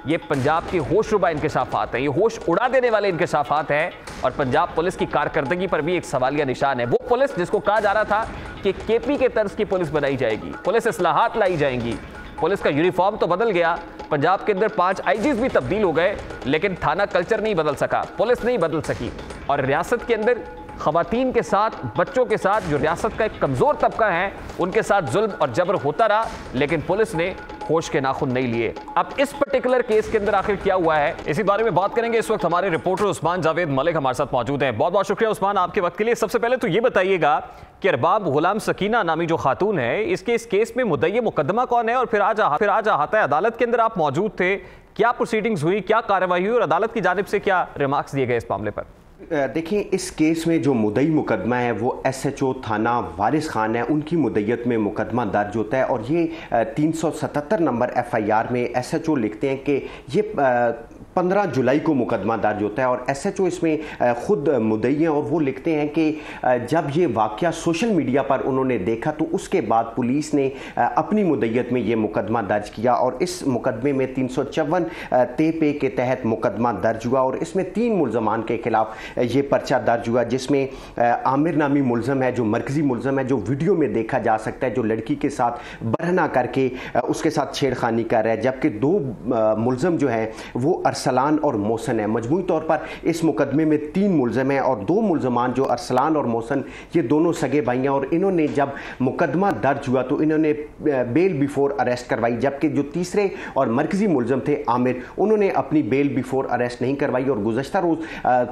[SPEAKER 1] ये पंजाब के होशरुबा इंकशाफात हैं, ये होश उड़ा देने वाले इंकशाफात हैं और पंजाब पुलिस की कारकर्दगी पर भी एक सवालिया निशान है। वो पुलिस जिसको कहा जा रहा था कि केपी के तर्ज की पुलिस बनाई जाएगी, पुलिस इस्लाहात लाई जाएंगी, पुलिस का यूनिफॉर्म तो बदल गया, पंजाब के अंदर 5 आईजीज भी तब्दील हो गए, लेकिन थाना कल्चर नहीं बदल सका, पुलिस नहीं बदल सकी। और रियासत के अंदर खवातीन के साथ, बच्चों के साथ, जो रियासत का एक कमजोर तबका है, उनके साथ जुल्म और जबर होता रहा, लेकिन पुलिस ने होश के नाखुन नहीं लिए। अब इस पर्टिकुलर केस के अंदर आखिर क्या हुआ है, इसी बारे में बात करेंगे। इस वक्त हमारे रिपोर्टर उस्मान जावेद मलिक हमारे साथ मौजूद हैं। बहुत बहुत शुक्रिया उस्मान आपके वक्त के लिए। सबसे पहले तो ये बताइएगा कि अरबाब गुलाम सकीना नामी जो खातून है, इस केस में मुद्दई मुकदमा कौन है और फिर आज अहाता अदालत के अंदर आप मौजूद थे, क्या प्रोसीडिंग्स हुई, क्या कार्रवाई हुई और अदालत की जानिब से क्या रिमार्क्स दिए गए इस मामले पर?
[SPEAKER 5] देखिए, इस केस में जो मुद्दई मुकदमा है वो SHO थाना वारिस खान है, उनकी मुद्दयत में मुकदमा दर्ज होता है और ये 377 नंबर FIR में SHO लिखते हैं कि ये 15 जुलाई को मुकदमा दर्ज होता है और SHO इसमें खुद मुद्दई हैं और वो लिखते हैं कि जब ये वाक़या सोशल मीडिया पर उन्होंने देखा तो उसके बाद पुलिस ने अपनी मुद्दयत में ये मुकदमा दर्ज किया और इस मुकदमे में 354 ते के तहत मुकदमा दर्ज हुआ और इसमें 3 मुल्ज़मान के खिलाफ ये पर्चा दर्ज हुआ, जिसमें आमिर नामी मुल्ज़म है, जो मरकज़ी मुल्ज़म है, जो वीडियो में देखा जा सकता है, जो लड़की के साथ बरहना करके उसके साथ छेड़खानी कर रहा है, जबकि 2 मुल्ज़म जो है वो अरसलान और मोहसन है। मजमूई तौर पर इस मुकदमे में 3 मुल्ज़म हैं और 2 मुल्ज़मान जो अरसलान और मोहसन, ये दोनों सगे भाई हैं और इन्होंने जब मुकदमा दर्ज हुआ तो इन्होंने बेल बिफोर अरेस्ट करवाई, जबकि जो तीसरे और मरकज़ी मुल्ज़म थे आमिर, उन्होंने अपनी बेल बिफोर अरेस्ट नहीं करवाई और गुज़श्ता रोज़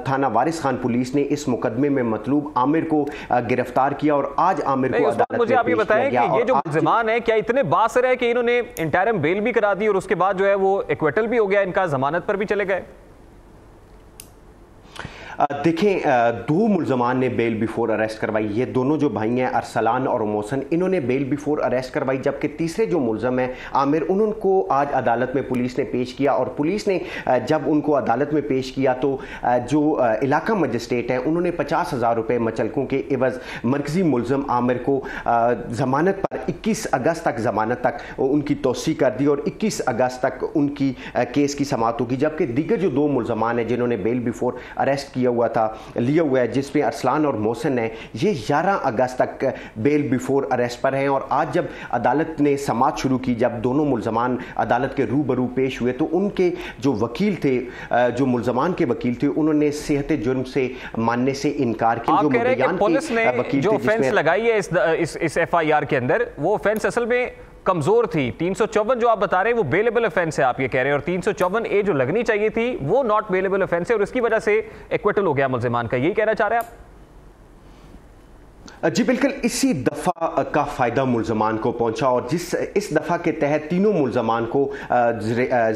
[SPEAKER 5] थाना वारिस खान पुलिस ने इस मुकदमे में मतलूब आमिर को गिरफ्तार किया और आज आमिर को अदालत में
[SPEAKER 1] मुझे आप ये बताएं कि ये जो मुल्ज़मान है क्या इतने बासर है कि इन्होंने इंटरिम बेल भी करा दी और उसके बाद जो है वो एक्विटल भी हो गया, इनका जमानत पर भी चले गए?
[SPEAKER 5] देखें, 2 मुल्ज़मान ने बेल बिफोर अरेस्ट करवाई, ये दोनों जो भाई हैं अरसलान और मोहसन, इन्होंने बेल बिफोर अरेस्ट करवाई, जबकि तीसरे जो मुल्ज़म हैं आमिर, उनको आज अदालत में पुलिस ने पेश किया और पुलिस ने जब उनको अदालत में पेश किया तो जो इलाका मजिस्ट्रेट हैं उन्होंने 50,000 रुपये मचलकों के एवज़ मरकज़ी मुल्ज़म आमिर को ज़मानत पर 21 अगस्त तक ज़मानत तक उनकी तोसी कर दी और 21 अगस्त तक उनकी केस की समाअत होगी, जबकि दीगर जो 2 मुल्ज़मान हैं जिन्होंने बेल बिफोर अरेस्ट लिया हुआ है, जिसमें अरसलान और मोहसन है, ये 11 अगस्त तक बेल बिफोर अरेस्ट पर हैं और आज जब अदालत ने समाअत शुरू की, जब दोनों मुल्ज़मान अदालत के रूबरू पेश हुए तो उनके जो वकील थे, जो मुल्ज़मान के वकील थे, उन्होंने सेहत जुर्म से मानने से इनकार किया।
[SPEAKER 1] जो मुद्दईयान पुलिस ने जो ऑफेंस लगाई है इस FIR के अंदर, वो ऑफेंस असल में कमजोर थी। 354 जो आप बता रहे हैं वो बेलेबल ऑफेंस है, आप ये कह रहे हैं, और 354A जो लगनी चाहिए थी वो नॉट बेलेबल ऑफेंस है और इसकी वजह से एक्विटल हो गया मुल्ज़मान का, यही कहना चाह रहे हैं आप?
[SPEAKER 5] जी बिल्कुल, इसी दफ़ा का फ़ायदा मुल्ज़मान को पहुंचा और इस दफ़ा के तहत तीनों मुल्ज़मान को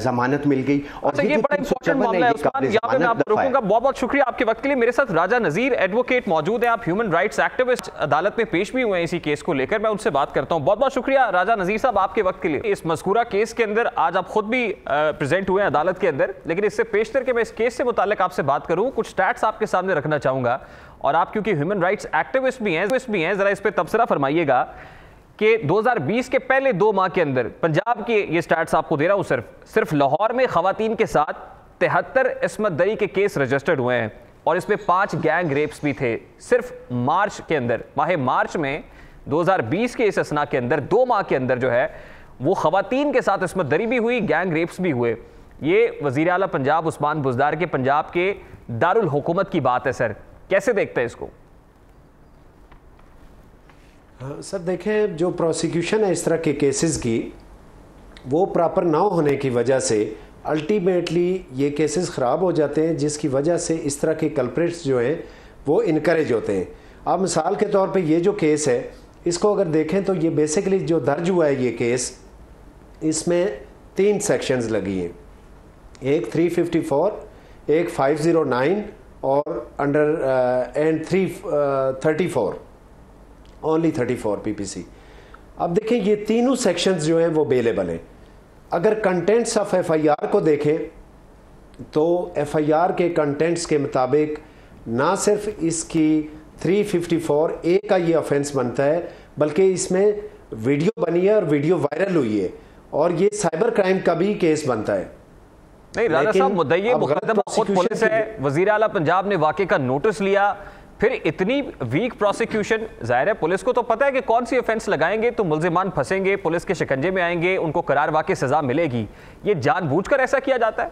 [SPEAKER 5] ज़मानत मिल गई। और
[SPEAKER 1] ये बड़ा इंपॉर्टेंट मामला है उस्मान, यहाँ पे मैं आपको रोकूंगा। बहुत बहुत शुक्रिया आपके वक्त के लिए। मेरे साथ राजा नज़ीर एडवोकेट मौजूद हैं, आप ह्यूमन राइट्स एक्टिविस्ट, अदालत में पेश भी हुए हैं इसी केस को लेकर, मैं उनसे बात करता हूँ। बहुत बहुत शुक्रिया राजा नज़ीर साहब आपके वक्त के लिए। इस मज़कूरा केस के अंदर आज आप खुद भी प्रेजेंट हुए हैं अदालत के अंदर, लेकिन इससे पेशतर के मैं इस केस से मुताल्लिक आपसे बात करूँ, कुछ स्टैट्स आपके सामने रखना चाहूँगा और आप क्योंकि ह्यूमन राइट्स एक्टिविस्ट भी हैं, जरा इस पे तबसरा फरमाइएगा कि 2020 के पहले 2 माह के अंदर पंजाब के ये स्टैट्स आपको दे रहा हूं, सिर्फ लाहौर में खवातीन के साथ 73 इस्मत दरी के केस रजिस्टर्ड हुए हैं और इसमें 5 गैंग रेप्स भी थे। सिर्फ मार्च के अंदर, माह मार्च में 2020 के इस असना के अंदर 2 माह के अंदर जो है वो खवातीन के साथ इस्मत दरी भी हुई, गैंग रेप्स भी हुए। ये वज़ीर आला पंजाब उस्मान बुज़दार के पंजाब के दारुल हुकूमत की बात है। सर कैसे देखते हैं इसको?
[SPEAKER 6] सर देखें, जो प्रोसिक्यूशन है इस तरह के केसेस की, वो प्रॉपर ना होने की वजह से अल्टीमेटली ये केसेस ख़राब हो जाते हैं, जिसकी वजह से इस तरह के कल्प्रिट्स जो हैं वो इनकरेज होते हैं। अब मिसाल के तौर पे ये जो केस है, इसको अगर देखें तो ये बेसिकली जो दर्ज हुआ है ये केस, इसमें 3 सेक्शंस लगी हैं, एक 354, एक 509 और अंडर एंड 334 ओनली 34 PPC। अब देखें ये तीनों सेक्शंस जो हैं वो बेलेबल हैं। अगर कंटेंट्स ऑफ FIR को देखें तो FIR के कंटेंट्स के मुताबिक ना सिर्फ इसकी 354A का ये ऑफेंस बनता है, बल्कि इसमें वीडियो बनी है और वीडियो वायरल हुई है, और ये साइबर क्राइम का भी केस बनता है।
[SPEAKER 1] नहीं राजा साहब, मुद्दई मुकदमा खुद पुलिस है, वजीर आला पंजाब ने वाकई का नोटिस लिया, फिर इतनी वीक प्रोसिक्यूशन। जाहिर है पुलिस को तो पता है कि कौन सी ऑफेंस लगाएंगे तो मुल्जिमान फंसेंगे, पुलिस के शिकंजे में आएंगे, उनको करार वाकई सजा मिलेगी। ये जानबूझकर ऐसा किया जाता है?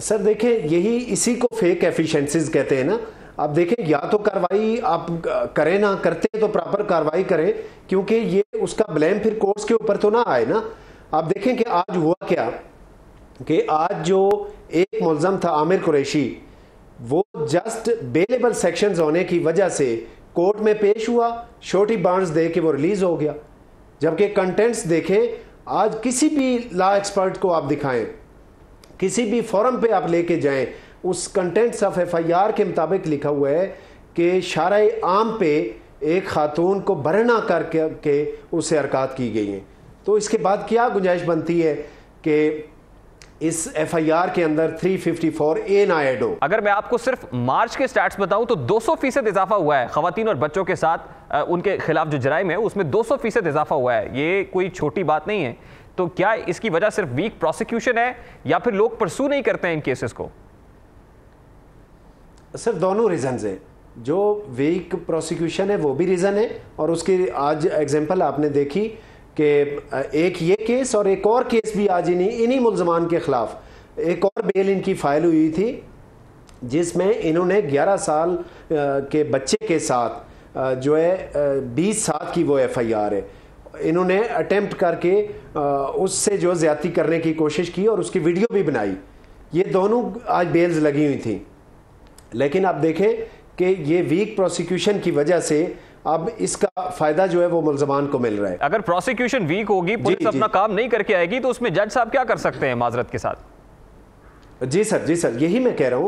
[SPEAKER 6] सर देखें, यही इसी को फेक एफिशिएंसीज कहते हैं ना। अब देखें, या तो कार्रवाई आप करें ना, करते हैं तो प्रॉपर कार्रवाई करें, क्योंकि ये उसका ब्लेम फिर कोर्ट्स के ऊपर तो ना आए ना। आप देखें कि आज हुआ क्या कि आज जो एक मुल्ज़म था आमिर कुरैशी, वो जस्ट बेलेबल सेक्शंस होने की वजह से कोर्ट में पेश हुआ, शॉर्टी बाउंड्स दे के वो रिलीज हो गया। जबकि कंटेंट्स देखें, आज किसी भी लॉ एक्सपर्ट को आप दिखाएं, किसी भी फोरम पे आप लेके जाएं, उस कंटेंट्स ऑफ FIR के मुताबिक लिखा हुआ है कि शाराए आम पे एक खातून को बरहना करके उससे हरकत की गई हैं। तो इसके बाद क्या गुंजाइश बनती है कि इस FIR के अंदर 354A ना ऐड हो।
[SPEAKER 1] अगर मैं आपको सिर्फ मार्च के स्टैट्स बताऊं तो 200% इजाफा हुआ है खवातीन और बच्चों के साथ उनके खिलाफ जो जराइम है उसमें 200% इजाफा हुआ है। ये कोई छोटी बात नहीं है। तो क्या इसकी वजह सिर्फ वीक प्रोसिक्यूशन है या फिर लोग परसू नहीं करते हैं इन केसेस को?
[SPEAKER 6] सर दोनों रीजंस है। जो वीक प्रोसिक्यूशन है वो भी रीजन है, और उसकी आज एग्जांपल आपने देखी कि एक ये केस और एक और केस भी आज इन्हीं मुल्ज़मान के खिलाफ एक और बेल इनकी फाइल हुई थी, जिसमें इन्होंने 11 साल के बच्चे के साथ जो है 20 साल की वो FIR है, इन्होंने अटेम्प्ट करके उससे जो ज्यादती करने की कोशिश की और उसकी वीडियो भी बनाई। ये दोनों आज बेल्स लगी हुई थी। लेकिन आप देखें कि ये वीक प्रोसिक्यूशन की वजह से अब इसका फायदा जो है वो मुल्ज़मान को मिल रहा है।
[SPEAKER 1] अगर प्रोसिक्यूशन वीक होगी, पुलिस अपना काम नहीं करके आएगी, तो उसमें जज साहब क्या कर सकते हैं माजरत के साथ?
[SPEAKER 6] जी सर, यही मैं कह रहा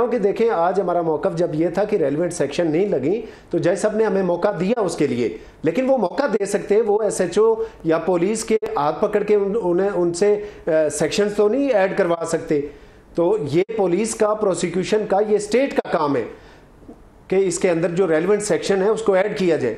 [SPEAKER 6] हूँ कि देखें, आज हमारा मौक़िफ़ जब ये था कि रेलिवेंट सेक्शन नहीं लगी तो जज साहब ने हमें मौका दिया उसके लिए, लेकिन वो मौका दे सकते हैं, वो SHO या पुलिस के हाथ पकड़ के उन्हें उनसे सेक्शंस तो नहीं ऐड करवा सकते। तो ये पुलिस का, प्रोसिक्यूशन का, ये स्टेट का काम है कि इसके अंदर जो रेलिवेंट सेक्शन है उसको ऐड किया जाए।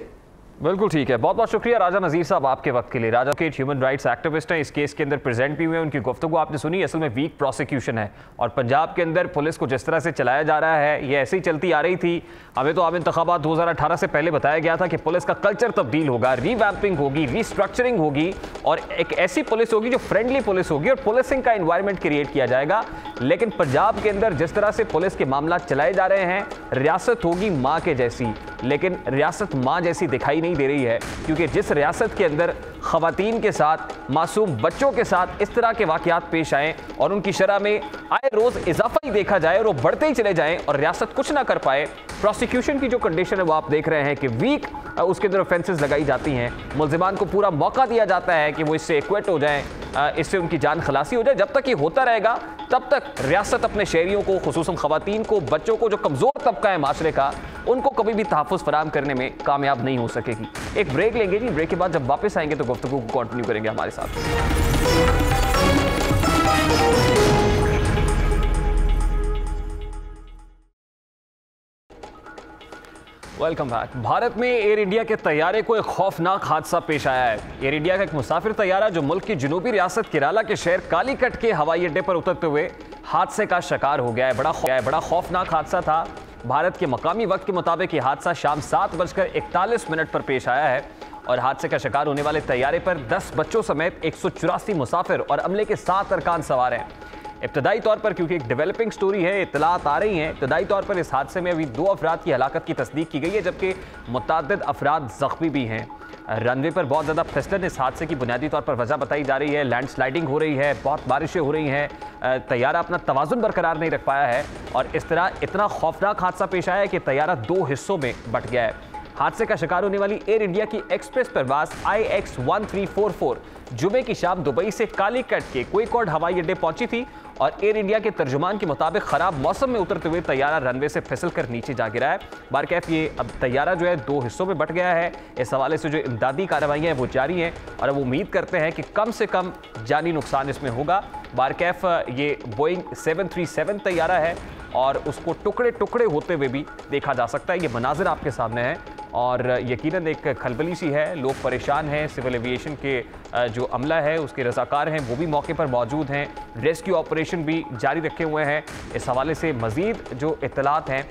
[SPEAKER 1] बिल्कुल ठीक है। बहुत बहुत शुक्रिया राजा नज़ीर साहब आपके वक्त के लिए। राजा के ह्यूमन राइट्स एक्टिविस्ट हैं, इस केस के अंदर प्रेजेंट भी हुए हैं, उनकी गुफ्तगू आपने सुनी। असल में वीक प्रोसिक्यूशन है और पंजाब के अंदर पुलिस को जिस तरह से चलाया जा रहा है ये ऐसे ही चलती आ रही थी। हमें तो आम इंतखाबात 2018 से पहले बताया गया था कि पुलिस का कल्चर तब्दील होगा, रीवैम्पिंग होगी, रीस्ट्रक्चरिंग होगी और एक ऐसी पुलिस होगी जो फ्रेंडली पुलिस होगी और पुलिसिंग का इन्वायरमेंट क्रिएट किया जाएगा। लेकिन पंजाब के अंदर जिस तरह से पुलिस के मामला चलाए जा रहे हैं, रियासत होगी माँ के जैसी, लेकिन रियासत माँ जैसी दिखाई नहीं दे रही है, क्योंकि जिस रियासत के अंदर खवातीन के साथ, मासूम बच्चों के साथ इस तरह के वाकयात पेश आएँ और उनकी शरह में आए रोज इजाफा ही देखा जाए और वो बढ़ते ही चले जाएं और रियासत कुछ ना कर पाए। प्रोसिक्यूशन की जो कंडीशन है वो आप देख रहे हैं कि वीक उसके अंदर ऑफेंसेस लगाई जाती हैं, मुल्जिमान को पूरा मौका दिया जाता है कि वो इससे एक्विट हो जाएं, इससे उनकी जान खलासी हो जाए। जब तक ये होता रहेगा तब तक रियासत अपने शहरियों को, खुसूसन खवातीन को, बच्चों को, जो कमज़ोर तबका है माशरे का, उनको कभी भी तहफ़्फ़ुज़ फराहम करने में कामयाब नहीं हो सकेगी। एक ब्रेक लेंगे जी, ब्रेक के बाद जब वापस आएंगे तो गुफ्तगू को कंटिन्यू करेंगे हमारे साथ। Welcome back. भारत में एयर इंडिया के तैयारे को एक खौफनाक हादसा पेश आया है। एयर इंडिया का एक मुसाफिर तैयारा जो मुल्क की जनूबी रियासत केरला के शहर कालीकट के हवाई अड्डे पर उतरते हुए हादसे का शिकार हो गया है। बड़ा खौफनाक हादसा था। भारत के मकामी वक्त के मुताबिक ये हादसा शाम 7:41 पर पेश आया है और हादसे का शिकार होने वाले तैयारे पर 10 बच्चों समेत 184 मुसाफिर और अमले के 7 अरकान सवार हैं। इब्तदाई तौर पर, क्योंकि एक डेवलपिंग स्टोरी है, इत्तलात आ रही हैं, इब्तदाई तौर पर इस हादसे में अभी 2 अफराद की हलाकत की तस्दीक की गई है, जबकि मुतअद्दिद अफराद जख्मी भी हैं। रनवे पर बहुत ज़्यादा फिसलन इस हादसे की बुनियादी तौर पर वजह बताई जा रही है। लैंडस्लाइडिंग हो रही है, बहुत बारिशें हो रही हैं, तैयारा अपना तवाज़ुन बरकरार नहीं रख पाया है और इस तरह इतना खौफनाक हादसा पेश आया है कि तैयारा 2 हिस्सों में बट गया है। हादसे का शिकार होने वाली एयर इंडिया की एक्सप्रेस परवाज IX1344 जुमे की शाम दुबई से कालीकट के कोइकोड हवाई अड्डे पहुंची थी और एयर इंडिया के तर्जुमान के मुताबिक खराब मौसम में उतरते हुए तैयारा रनवे से फिसल कर नीचे जा गिरा है। बारकैफ ये अब तैयारा जो है 2 हिस्सों में बट गया है। इस हवाले से जो इमदादी कार्रवाइयाँ हैं वो जारी हैं और अब उम्मीद करते हैं कि कम से कम जानी नुकसान इसमें होगा। बारकैफ ये बोइंग 737 तैयारा है और उसको टुकड़े टुकड़े होते हुए भी देखा जा सकता है। ये मनाजिर आपके सामने है और यकीनन एक खलबली सी है, लोग परेशान हैं। सिविल एविएशन के जो अमला है उसके रज़ाकार हैं वो भी मौके पर मौजूद हैं, रेस्क्यू ऑपरेशन भी जारी रखे हुए हैं। इस हवाले से मज़ीद जो इत्तलात हैं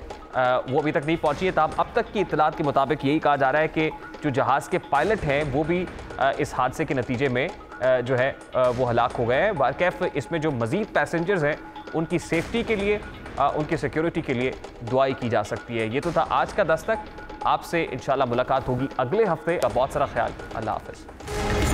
[SPEAKER 1] वो अभी तक नहीं पहुंची है। तब अब तक की इत्तलात के मुताबिक यही कहा जा रहा है कि जो जहाज़ के पायलट हैं वो भी इस हादसे के नतीजे में जो है वो हलाक हो गए हैं। बारकैफ इसमें जो मज़ीद पैसेंजर्स हैं उनकी सेफ्टी के लिए, उनकी सिक्योरिटी के लिए दुआई की जा सकती है। ये तो था आज का दस्तक। आपसे इंशाल्लाह मुलाकात होगी अगले हफ्ते। बहुत सारा ख्याल। अल्लाह हाफ़िज़।